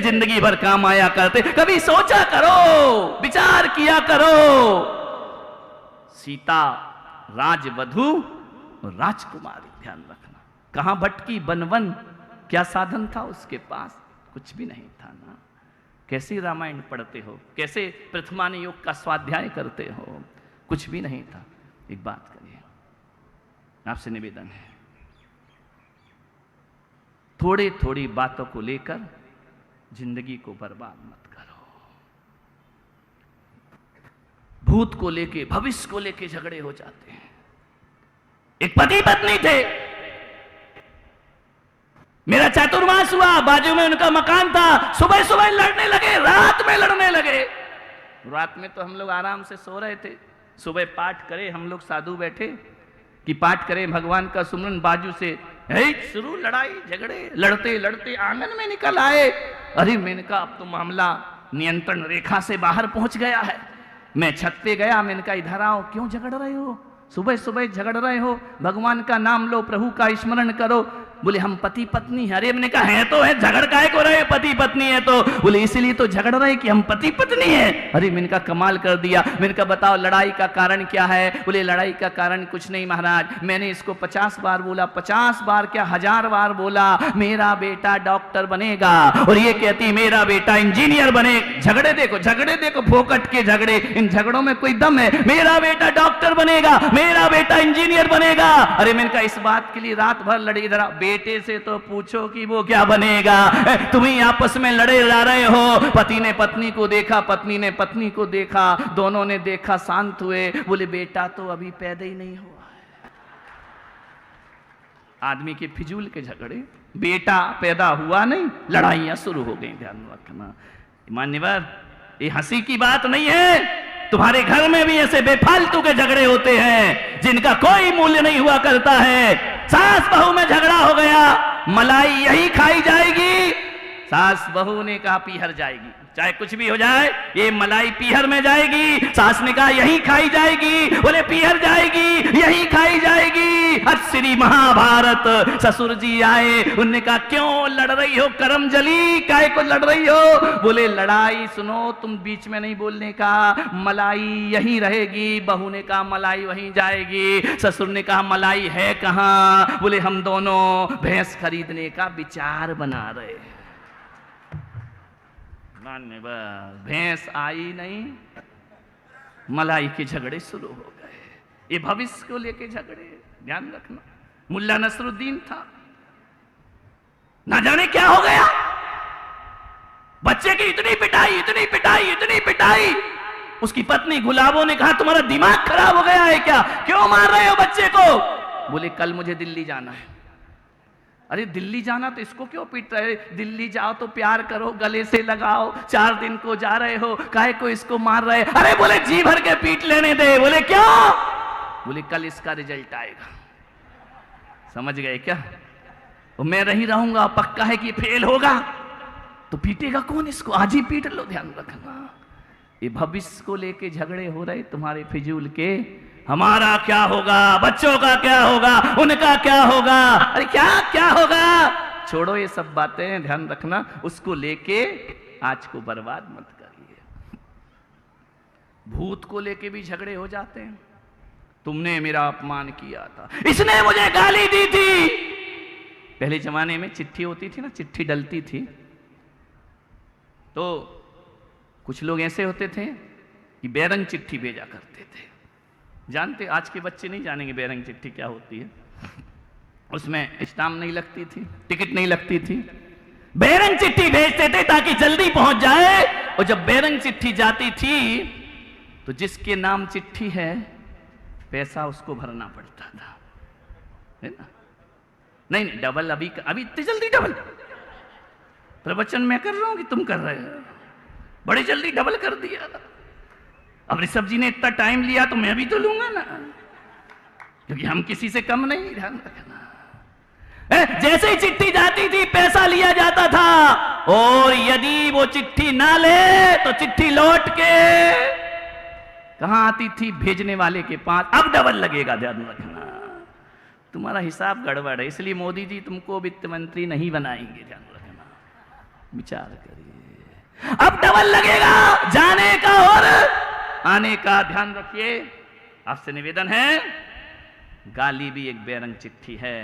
जिंदगी भर काम आया करते। कभी सोचा करो, विचार किया करो। सीता राजवधू और राजकुमारी, ध्यान रखना। कहां भटकी वन वन, क्या साधन था उसके पास? कुछ भी नहीं था ना। कैसे रामायण पढ़ते हो, कैसे प्रथमान योग का स्वाध्याय करते हो? कुछ भी नहीं था। एक बात करिए, आपसे निवेदन है, थोड़ी थोड़ी बातों को लेकर जिंदगी को बर्बाद मत करो। भूत को लेके, भविष्य को लेके झगड़े हो जाते हैं। एक पति पत्नी थे, मेरा चातुर्मास हुआ, बाजू में उनका मकान था, सुबह सुबह लड़ने लगे, रात में लड़ने लगे। रात में तो हम लोग आराम से सो रहे थे, सुबह पाठ करे, हम लोग साधु बैठे कि पाठ करें भगवान का सुमरन, बाजू से शुरू लड़ाई झगड़े, लड़ते लड़ते आंगन में निकल आए। अरे मैंने कहा अब तो मामला नियंत्रण रेखा से बाहर पहुंच गया है। मैं छत पे गया, मैंने कहा इधर आओ, क्यों झगड़ रहे हो? सुबह सुबह झगड़ रहे हो, भगवान का नाम लो, प्रभु का स्मरण करो। बोले हम पति पत्नी है। अरे मैंने कहा है तो है, झगड़ काहे को रहे? पति पत्नी है तो। बोले इसीलिए तो झगड़ रहे कि हम पति पत्नी है। अरे मैंने कहा कमाल कर दिया। मैंने कहा बताओ लड़ाई का कारण क्या है? बोले लड़ाई का कारण कुछ नहीं महाराज, मैंने इसको 50 बार बोला, 50 बार क्या 1000 बार बोला, मेरा बेटा डॉक्टर बनेगा, और ये कहती मेरा बेटा इंजीनियर बने। झगड़े देखो फोकट के झगड़े, इन झगड़ों में कोई दम है? मेरा बेटा डॉक्टर बनेगा, मेरा बेटा इंजीनियर बनेगा। अरे मैंने कहा इस बात के लिए रात भर लड़ी। जरा बेटे से तो पूछो कि वो क्या बनेगा। तुम ही आपस में लड़े जा रहे हो। पति ने पत्नी को देखा, पत्नी ने पत्नी को देखा, दोनों ने देखा, शांत हुए। बोले बेटा तो अभी पैदा ही नहीं हुआ है। आदमी के फिजूल के झगड़े, बेटा पैदा हुआ नहीं, लड़ाइयां शुरू हो गई। ध्यान रखना मान्यवर, ये हंसी की बात नहीं है। तुम्हारे घर में भी ऐसे बेफालतू के झगड़े होते हैं जिनका कोई मूल्य नहीं हुआ करता है। सास बहू में झगड़ा हो गया, मलाई यही खाई जाएगी। सास बहू ने कहा पीहर जाएगी, चाहे कुछ भी हो जाए, ये मलाई पीहर में जाएगी। सास ने कहा यही खाई जाएगी, बोले पीहर जाएगी, यही खाई जाएगी। आज श्री महाभारत, ससुर जी आए, उनने कहा क्यों लड़ रही हो करम जली, काहे को लड़ रही हो? बोले लड़ाई सुनो, तुम बीच में नहीं बोलने का, मलाई यहीं रहेगी। बहू ने कहा मलाई वहीं जाएगी। ससुर ने कहा मलाई है कहां? बोले हम दोनों भैंस खरीदने का विचार बना रहे। भैंस आई नहीं, मलाई के झगड़े शुरू हो गए। ये भविष्य को लेके झगड़े, ध्यान रखना। मुल्ला नसरुद्दीन था, ना जाने क्या हो गया, बच्चे की इतनी पिटाई, इतनी पिटाई, इतनी पिटाई। उसकी पत्नी गुलाबों ने कहा तुम्हारा दिमाग खराब हो गया है क्या, क्यों मार रहे हो बच्चे को? बोले कल मुझे दिल्ली जाना है। अरे दिल्ली जाना तो इसको क्यों पीट रहे? दिल्ली जाओ तो प्यार करो, गले से लगाओ, 4 दिन को जा रहे हो, काहे को इसको मार रहे? अरे बोले जी भर के पीट लेने दे। बोले क्यों? बोले कल इसका रिजल्ट आएगा। समझ गए क्या? तो मैं नहीं रहूंगा, पक्का है कि फेल होगा, तो पीटेगा कौन इसको? आज ही पीट लो। ध्यान रखना, ये भविष्य को लेके झगड़े हो रहे तुम्हारे फिजूल के। हमारा क्या होगा, बच्चों का क्या होगा, उनका क्या होगा, अरे क्या क्या होगा? छोड़ो ये सब बातें, ध्यान रखना, उसको लेके आज को बर्बाद मत करिए। भूत को लेके भी झगड़े हो जाते हैं। तुमने मेरा अपमान किया था, इसने मुझे गाली दी थी। पहले जमाने में चिट्ठी होती थी ना, चिट्ठी डलती थी, तो कुछ लोग ऐसे होते थे कि बेरंग चिट्ठी भेजा करते थे। जानते, आज के बच्चे नहीं जानेंगे बेरंग चिट्ठी क्या होती है। उसमें स्टाम्प नहीं लगती थी, टिकट नहीं लगती थी। बेरंग चिट्ठी भेजते थे ताकि जल्दी पहुंच जाए। और जब बेरंग चिट्ठी जाती थी तो जिसके नाम चिट्ठी है पैसा उसको भरना पड़ता था, है ना? नहीं नहीं, डबल अभी इतनी जल्दी डबल प्रवचन मैं कर रहा हूं कि तुम कर रहे हो? बड़ी जल्दी डबल कर दिया। अब ऋषभ जी ने इतना टाइम लिया तो मैं भी तो लूंगा ना, क्योंकि हम किसी से कम नहीं। ध्यान रखना, जैसे ही चिट्ठी जाती थी पैसा लिया जाता था, और यदि वो चिट्ठी ना ले तो चिट्ठी लौट के कहां आती थी? भेजने वाले के पास। अब डबल लगेगा। ध्यान रखना, तुम्हारा हिसाब गड़बड़ है, इसलिए मोदी जी तुमको वित्त मंत्री नहीं बनाएंगे। ध्यान रखना, विचार करिए। अब डबल लगेगा जाने का और आने का। ध्यान रखिए, आपसे निवेदन है, गाली भी एक बेरंग चिट्ठी है।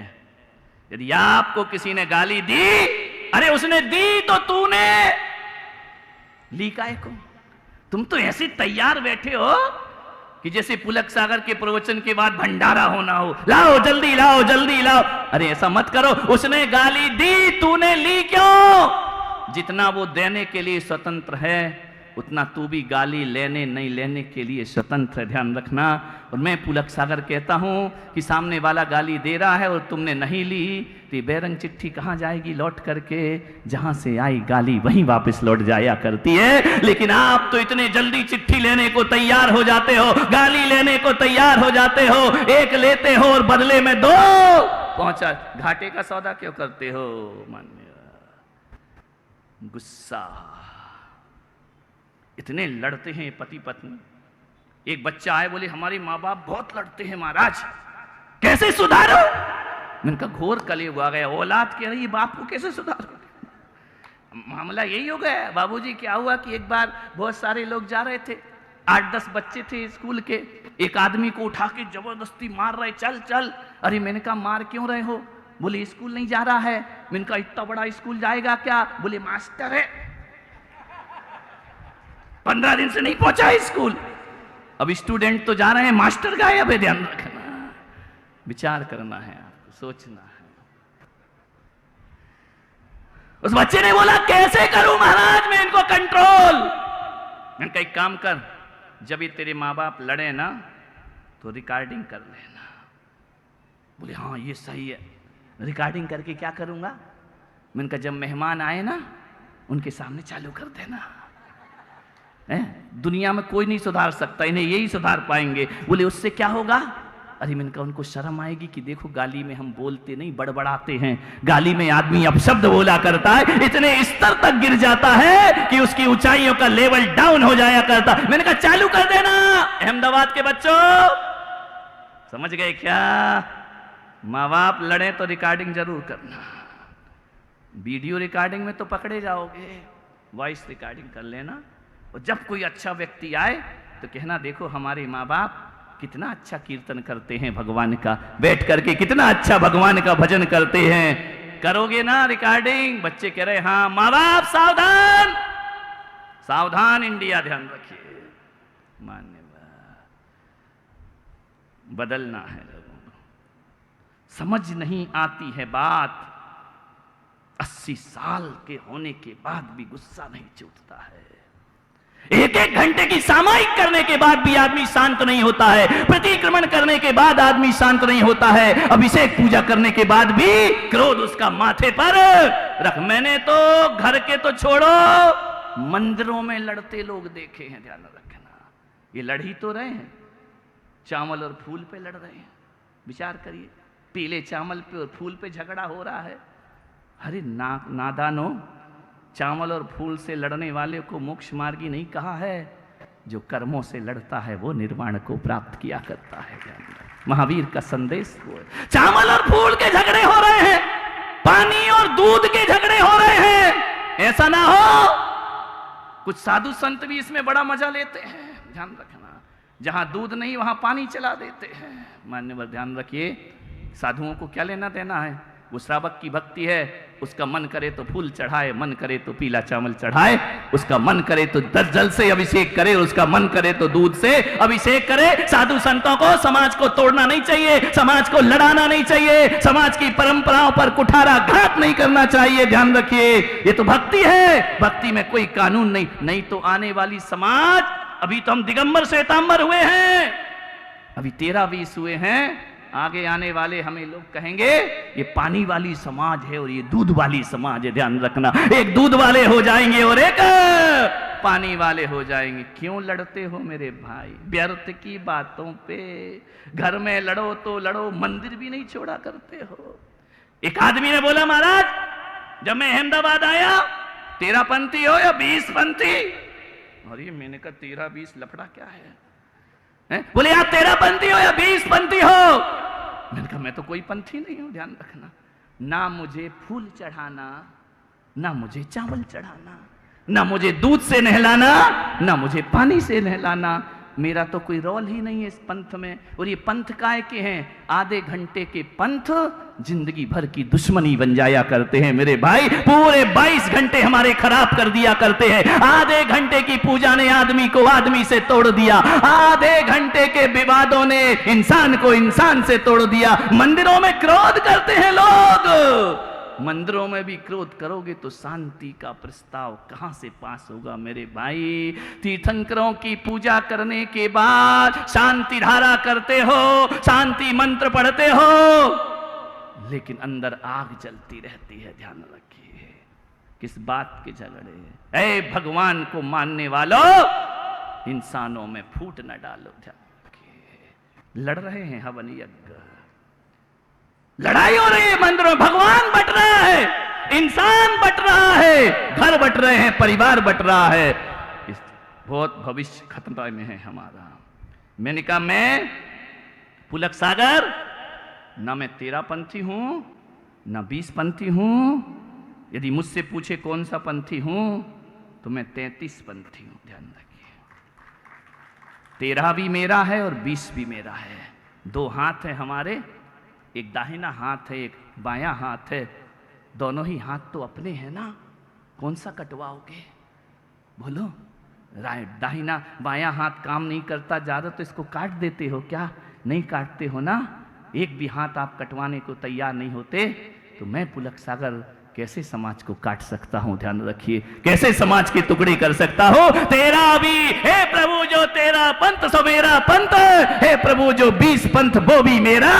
यदि आपको किसी ने गाली दी, अरे उसने दी तो तूने ली काहे को? तुम तो ऐसे तैयार बैठे हो कि जैसे पुलक सागर के प्रवचन के बाद भंडारा होना हो, लाओ जल्दी लाओ जल्दी लाओ। अरे ऐसा मत करो। उसने गाली दी, तूने ली क्यों? जितना वो देने के लिए स्वतंत्र है, उतना तू भी गाली लेने नहीं लेने के लिए स्वतंत्र है। ध्यान रखना। और मैं पुलक सागर कहता हूं कि सामने वाला गाली दे रहा है और तुमने नहीं ली, तो ये बेरंग चिट्ठी कहां जाएगी लौट करके? जहां से आई गाली वहीं वापस लौट जाया करती है। लेकिन आप तो इतने जल्दी चिट्ठी लेने को तैयार हो जाते हो, गाली लेने को तैयार हो जाते हो, एक लेते हो और बदले में दो पहुंचा। घाटे का सौदा क्यों करते हो? मान्य गुस्सा। इतने लड़ते हैं पति पत्नी। एक बच्चा आए, बोले हमारे माँ बाप बहुत लड़ते हैं महाराज, कैसे सुधारो? मैंने कहा घोर कलयुग आ गया, औलाद कह रही है बाप को कैसे सुधारो? मामला यही हो गया। बाबूजी क्या हुआ कि एक बार बहुत सारे लोग जा रहे थे, 8-10 बच्चे थे स्कूल के, एक आदमी को उठा के जबरदस्ती मार रहे, चल चल। अरे मैंने कहा मार क्यों रहे हो? बोले स्कूल नहीं जा रहा है। मैंने कहा इतना बड़ा स्कूल जाएगा क्या? बोले मास्टर है, 15 दिन से नहीं पहुंचा स्कूल। अब स्टूडेंट तो जा रहे हैं, मास्टर गायब है। ध्यान रखना, विचार करना है, आपको सोचना है। उस बच्चे ने बोला कैसे करूं महाराज मैं इनको कंट्रोल? मैंने कहा एक काम कर, जब ये तेरे माँ बाप लड़े ना तो रिकॉर्डिंग कर लेना। बोले हाँ ये सही है। रिकॉर्डिंग करके क्या करूंगा? मैंने कहा जब मेहमान आए ना उनके सामने चालू कर देना। दुनिया में कोई नहीं सुधार सकता, इन्हें यही सुधार पाएंगे। बोले उससे क्या होगा? अरे मैंने कहा उनको शर्म आएगी कि देखो गाली में हम बोलते नहीं, बड़बड़ाते हैं। गाली में आदमी अपशब्द बोला करता है, इतने स्तर तक गिर जाता है कि उसकी ऊंचाइयों का लेवल डाउन हो जाया करता। मैंने कहा चालू कर देना। अहमदाबाद के बच्चों समझ गए क्या? माँ बाप लड़े तो रिकॉर्डिंग जरूर करना। वीडियो रिकॉर्डिंग में तो पकड़े जाओगे, वॉइस रिकॉर्डिंग कर लेना। और जब कोई अच्छा व्यक्ति आए तो कहना देखो हमारे माँ बाप कितना अच्छा कीर्तन करते हैं भगवान का, बैठ करके कितना अच्छा भगवान का भजन करते हैं। करोगे ना रिकॉर्डिंग? बच्चे कह रहे हाँ। माँ बाप सावधान सावधान इंडिया, ध्यान रखिए। मान्य बदलना है लोगों को। समझ नहीं आती है बात। 80 साल के होने के बाद भी गुस्सा नहीं छूटता है। एक घंटे की सामायिक करने के बाद भी आदमी शांत नहीं होता है। प्रतिक्रमण करने के बाद आदमी शांत नहीं होता है। अभिषेक पूजा करने के बाद भी क्रोध उसका माथे पर रख। मैंने तो घर के तो छोड़ो, मंदिरों में लड़ते लोग देखे हैं। ध्यान रखना, ये लड़ ही तो रहे हैं, चावल और फूल पे लड़ रहे हैं। विचार करिए, पीले चावल पे और फूल पे झगड़ा हो रहा है। अरे नादानो, चावल और फूल से लड़ने वाले को मोक्ष मार्गी नहीं कहा है, जो कर्मों से लड़ता है वो निर्वाण को प्राप्त किया करता है। महावीर का संदेश वो है। चावल और फूल के झगड़े हो रहे हैं, पानी और दूध के झगड़े हो रहे हैं। ऐसा ना हो, कुछ साधु संत भी इसमें बड़ा मजा लेते हैं। ध्यान रखना, जहां दूध नहीं वहां पानी चला देते हैं। मान्यवर ध्यान रखिए, साधुओं को क्या लेना देना है? वो श्रावक की भक्ति है, उसका मन करे तो फूल चढ़ाए, मन करे तो पीला चावल चढ़ाए, उसका मन करे तो 10 जल से अभिषेक करे, उसका मन करे तो दूध से अभिषेक करे। साधु संतों को समाज को तोड़ना नहीं चाहिए, समाज को लड़ाना नहीं चाहिए, समाज की परंपराओं पर कुठाराघात नहीं करना चाहिए। ध्यान रखिए, ये तो भक्ति है, भक्ति में कोई कानून नहीं तो आने वाली समाज, अभी तो हम दिगंबर श्वेतांबर हुए हैं, अभी 13-20 हुए हैं, आगे आने वाले हमें लोग कहेंगे ये पानी वाली समाज है और ये दूध वाली समाज है। ध्यान रखना, एक दूध वाले हो जाएंगे और एक पानी वाले हो जाएंगे। क्यों लड़ते हो मेरे भाई व्यर्थ की बातों पे? घर में लड़ो तो लड़ो, मंदिर भी नहीं छोड़ा करते हो। एक आदमी ने बोला महाराज जब मैं अहमदाबाद आया 13 पंथी हो या 20 पंथी? अरे मैंने कहा 13-20 लफड़ा क्या है? बोले आप 13 पंथी हो या 20 पंथी हो? मैंने कहा मैं तो कोई पंथी नहीं हूं। ध्यान रखना, ना मुझे फूल चढ़ाना, ना मुझे चावल चढ़ाना, ना मुझे दूध से नहलाना, ना मुझे पानी से नहलाना। मेरा तो कोई रोल ही नहीं है इस पंथ में। और ये पंथ काय के हैं? आधे घंटे के पंथ जिंदगी भर की दुश्मनी बन जाया करते हैं मेरे भाई। पूरे 22 घंटे हमारे खराब कर दिया करते हैं। आधे घंटे की पूजा ने आदमी को आदमी से तोड़ दिया। आधे घंटे के विवादों ने इंसान को इंसान से तोड़ दिया। मंदिरों में क्रोध करते हैं लोग। मंदिरों में भी क्रोध करोगे तो शांति का प्रस्ताव कहां से पास होगा मेरे भाई। तीर्थंकरों की पूजा करने के बाद शांति धारा करते हो, शांति मंत्र पढ़ते हो, लेकिन अंदर आग जलती रहती है। ध्यान रखिए, किस बात के झगड़े। ऐ भगवान को मानने वालों, इंसानों में फूट न डालो। ध्यान रखिए, लड़ रहे हैं हवन यज्ञ, लड़ाई हो रही है मंदिरों में। भगवान बट रहा है, इंसान बट रहा है, घर बट रहे हैं, परिवार बट रहा है। इस बहुत भविष्य खतरा में है हमारा। मैंने कहा मैं पुलक सागर, ना मैं 13 पंथी हूं, ना 20 पंथी हूं। यदि मुझसे पूछे कौन सा पंथी हूं तो मैं 33 पंथी हूं। ध्यान रखिए, 13 भी मेरा है और 20 भी मेरा है। 2 हाथ है हमारे, एक दाहिना हाथ है, एक बायां हाथ है। दोनों ही हाथ तो अपने हैं ना, कौन सा कटवाओगे बोलो। राइट, दाहिना बायां हाथ काम नहीं करता ज्यादा तो इसको काट देते हो क्या? नहीं काटते हो ना। एक भी हाथ आप कटवाने को तैयार नहीं होते तो मैं पुलक सागर कैसे समाज को काट सकता हूं? ध्यान रखिए, कैसे समाज के टुकड़े कर सकता हूं? तेरा भी हे प्रभु जो तेरा पंथ सो मेरा पंथ, हे प्रभु जो 20 पंथ वो भी मेरा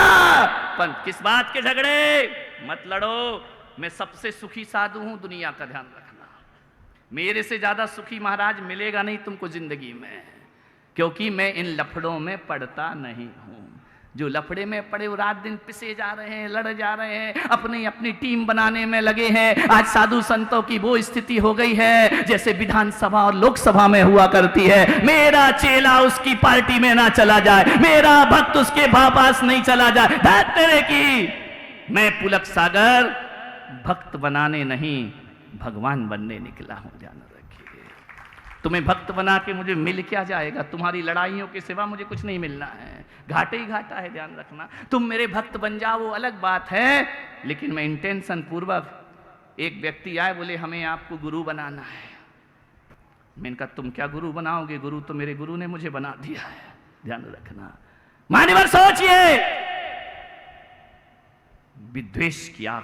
पंथ। किस बात के झगड़े? मत लड़ो। मैं सबसे सुखी साधु हूं दुनिया का, ध्यान रखना। मेरे से ज्यादा सुखी महाराज मिलेगा नहीं तुमको जिंदगी में, क्योंकि मैं इन लफड़ों में पड़ता नहीं हूं। जो लफड़े में पड़े वो रात दिन पिसे जा रहे हैं, लड़ जा रहे हैं, अपनी अपनी टीम बनाने में लगे हैं। आज साधु संतों की वो स्थिति हो गई है जैसे विधानसभा और लोकसभा में हुआ करती है। मेरा चेला उसकी पार्टी में ना चला जाए, मेरा भक्त उसके पास नहीं चला जाए। धत तेरे की। मैं पुलक सागर भक्त बनाने नहीं, भगवान बनने निकला हूं। ध्यान रखिए, तुम्हें भक्त बना के मुझे मिल क्या जाएगा? तुम्हारी लड़ाइयों के सिवा मुझे कुछ नहीं मिलना है, घाटे ही घाटा है। ध्यान रखना, तुम मेरे भक्त बन जाओ वो अलग बात है, लेकिन मैं इंटेंशन पूर्वक। एक व्यक्ति आए, बोले हमें आपको गुरु बनाना है। मैंने कहा तुम क्या गुरु बनाओगे? गुरु तो मेरे गुरु ने मुझे बना दिया है। ध्यान रखना, मान्यवर सोचिए, विद्वेष की आग,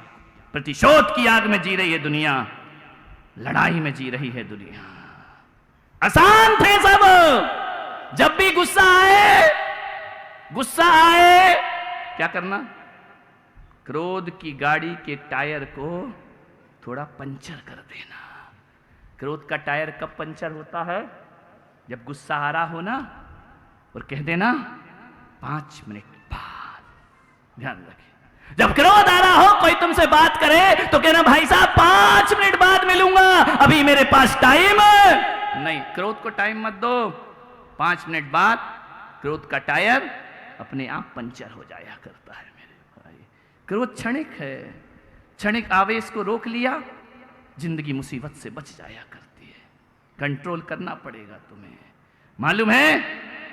प्रतिशोध की आग में जी रही है दुनिया, लड़ाई में जी रही है दुनिया। आसान थे सब। जब भी गुस्सा आए क्या करना? क्रोध की गाड़ी के टायर को थोड़ा पंचर कर देना। क्रोध का टायर कब पंचर होता है? जब गुस्सा आ रहा हो ना, और कह देना 5 मिनट बाद। ध्यान रखिए, जब क्रोध आ रहा हो, कोई तुमसे बात करे तो कहना भाई साहब 5 मिनट बाद मिलूंगा, अभी मेरे पास टाइम नहीं। क्रोध को टाइम मत दो। 5 मिनट बाद क्रोध का टायर अपने आप पंचर हो जाया करता है मेरे भाई। क्रोध क्षणिक है, क्षणिक आवेश को रोक लिया, जिंदगी मुसीबत से बच जाया करती है। कंट्रोल करना पड़ेगा तुम्हें। मालूम है,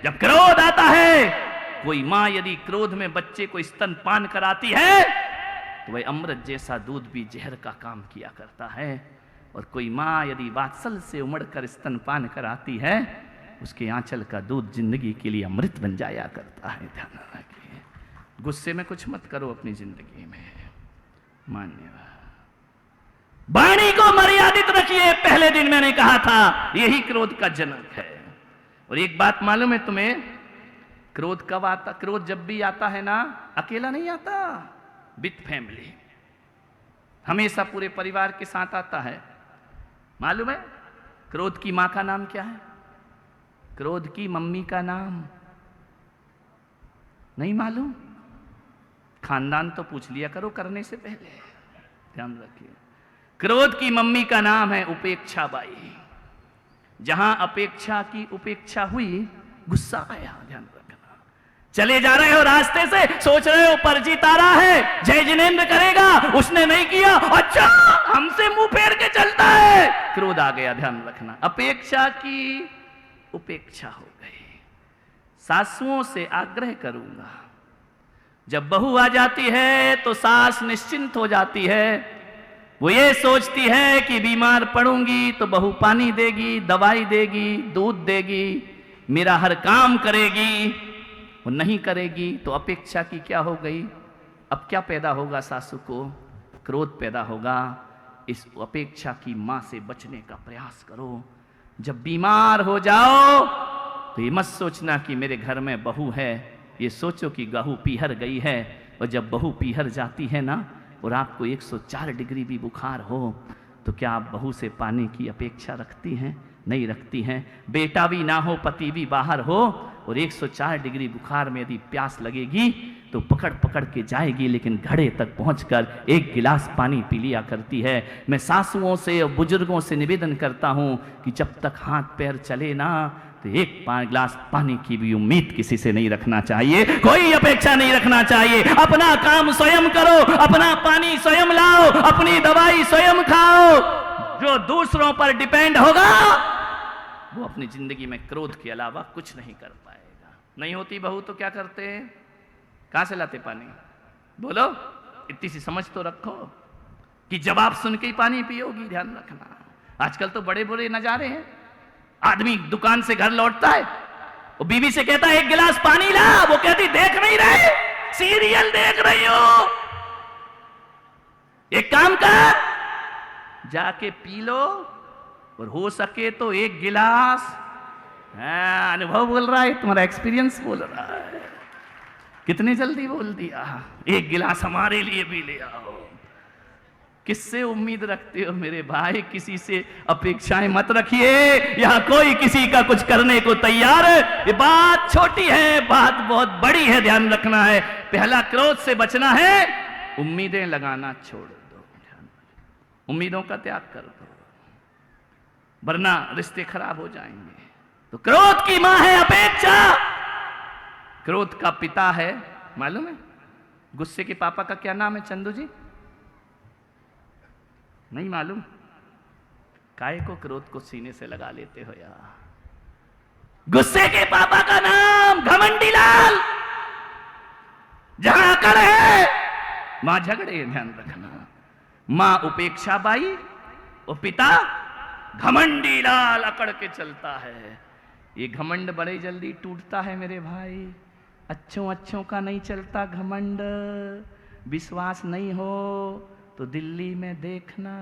जब क्रोध आता है, कोई मां यदि क्रोध में बच्चे को स्तनपान कराती है तो वह अमृत जैसा दूध भी जहर का काम किया करता है। और कोई मां यदि वात्सल से उमड़कर स्तनपान कराती है, उसके आंचल का दूध जिंदगी के लिए अमृत बन जाया करता है। ध्यान रखिए, गुस्से में कुछ मत करो अपनी जिंदगी में। मान्यवर, वाणी को मर्यादित रखिए। पहले दिन मैंने कहा था यही क्रोध का जनक है। और एक बात मालूम है तुम्हें, क्रोध कब आता? क्रोध जब भी आता है ना, अकेला नहीं आता, विथ फैमिली, हमेशा पूरे परिवार के साथ आता है। मालूम है क्रोध की मां का नाम क्या है? क्रोध की मम्मी का नाम नहीं मालूम? खानदान तो पूछ लिया करो करने से पहले। ध्यान रखिए, क्रोध की मम्मी का नाम है उपेक्षा बाई। जहां अपेक्षा की उपेक्षा हुई, गुस्सा आया। ध्यान रखना, चले जा रहे हो रास्ते से, सोच रहे हो परिचित आ रहा है, जय जिनेंद्र करेगा, उसने नहीं किया, अच्छा हमसे मुंह फेर के चलता है, क्रोध आ गया, ध्यान रखना। अपेक्षा की उपेक्षा हो गई। सासुओं से आग्रह करूंगा, जब बहू आ जाती है तो सास निश्चिंत हो जाती है। वो ये सोचती है कि बीमार पड़ूंगी तो बहू पानी देगी, दवाई देगी, दूध देगी, मेरा हर काम करेगी। वो नहीं करेगी तो अपेक्षा की क्या हो गई? अब क्या पैदा होगा? सासू को क्रोध पैदा होगा। इस अपेक्षा की मां से बचने का प्रयास करो। जब बीमार हो जाओ तो ये मत सोचना कि मेरे घर में बहू है, ये सोचो कि बहू पीहर गई है। और जब बहू पीहर जाती है ना और आपको 104 डिग्री भी बुखार हो तो क्या आप बहू से पानी की अपेक्षा रखती हैं? नहीं रखती हैं। बेटा भी ना हो, पति भी बाहर हो और 104 डिग्री बुखार में यदि प्यास लगेगी तो पकड़ पकड़ के जाएगी, लेकिन घड़े तक पहुंचकर एक गिलास पानी पी लिया करती है। मैं सासुओं से और बुजुर्गों से निवेदन करता हूं कि जब तक हाथ पैर चले ना तो एक गिलास पानी की भी उम्मीद किसी से नहीं रखना चाहिए, कोई अपेक्षा नहीं रखना चाहिए। अपना काम स्वयं करो, अपना पानी स्वयं लाओ, अपनी दवाई स्वयं खाओ। जो दूसरों पर डिपेंड होगा वो अपनी जिंदगी में क्रोध के अलावा कुछ नहीं कर पाएगा। नहीं होती बहू तो क्या करते हैं? कहां से लाते पानी? बोलो, इतनी सी समझ तो रखो कि जवाब सुन के ही पानी पियोगी। ध्यान रखना, आजकल तो बड़े बड़े नजारे हैं। आदमी दुकान से घर लौटता है, वो बीवी से कहता है 1 गिलास पानी ला, वो कहती देख नहीं रहे, सीरियल देख रही हो। एक काम कर, जाके पी लो और हो सके तो 1 गिलास। अनुभव बोल रहा है, तुम्हारा एक्सपीरियंस बोल रहा है। कितने जल्दी बोल दिया, 1 गिलास हमारे लिए भी ले आओ। किससे उम्मीद रखते हो मेरे भाई? किसी से अपेक्षाएं मत रखिए। यहां कोई किसी का कुछ करने को तैयार है। ये बात छोटी है, बात बहुत बड़ी है, ध्यान रखना है। पहला क्रोध से बचना है, उम्मीदें लगाना छोड़ दो। उम्मीदों का त्याग कर दो, वरना रिश्ते खराब हो जाएंगे। तो क्रोध की मां है अपेक्षा, क्रोध का पिता है मालूम है? गुस्से के पापा का क्या नाम है चंदू जी? नहीं मालूम? काय को क्रोध को सीने से लगा लेते हो यार? गुस्से के पापा का नाम घमंडी लाल। जहां अकड़ है मां झगड़े, ध्यान रखना। मां उपेक्षा बाई और पिता घमंडी लाल अकड़ के चलता है। ये घमंड बड़े जल्दी टूटता है मेरे भाई। अच्छों का नहीं चलता घमंड। विश्वास नहीं हो तो दिल्ली में देखना।